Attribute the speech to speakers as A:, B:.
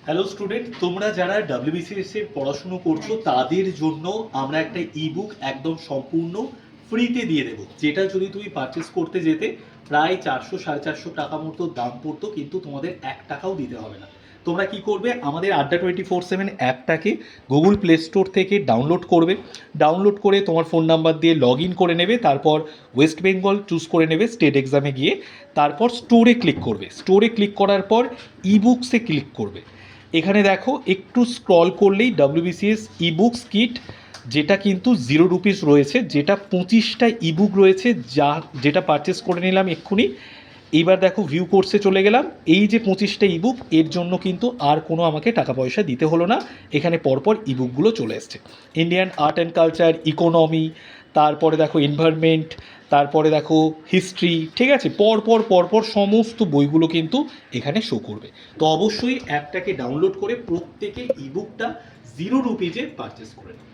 A: Hello student, তোমরা যারা WBCS এর পড়াশুনো করছো তাদের জন্য আমরা একটা ইবুক একদম সম্পূর্ণ ফ্রিতে দিয়ে দেবো, যেটা যদি তুমি পারচেস করতে যেতে প্রায় 400-450 টাকা মতো দাম পড়তো, কিন্তু তোমাদের 1 টাকাও দিতে হবে না। তোমরা কি করবে, আমাদের আড্ডা 24/7 অ্যাপটাকে গুগল প্লে স্টোর থেকে ডাউনলোড করবে। ডাউনলোড করে তোমার ফোন নাম্বার দিয়ে লগ ইন করে নেবে, তারপর ওয়েস্ট বেঙ্গল চুজ করে নেবে স্টেট এক্সামে গিয়ে, তারপর স্টোরে ক্লিক করবে। স্টোরে ক্লিক করার পর ইবুকসে ক্লিক করবে। এখানে দেখো একটু স্ক্রল করলেই ডাব্লিউবিসিএস ইবুকস কিট, যেটা কিন্তু 0 রুপিস রয়েছে, যেটা 25টা ইবুক রয়েছে, যেটা পারচেস করে নিলাম এক্ষুনি। এইবার দেখো ভিউ কোর্সে চলে গেলাম। এই যে 25টা ইবুক, এর জন্য কিন্তু আর কোনো আমাকে টাকা পয়সা দিতে হলো না। এখানে পরপর ইবুকগুলো চলে এসছে। Indian art and culture, economy, তারপরে দেখো এনভায়রনমেন্ট, তারপরে দেখো হিস্ট্রি, ঠিক আছে, পরপর সমস্ত বইগুলো কিন্তু এখানে শো করবে। তো অবশ্যই অ্যাপটাকে ডাউনলোড করে প্রত্যেকে ইবুকটা 0 রুপিজে পারচেস করে নাও।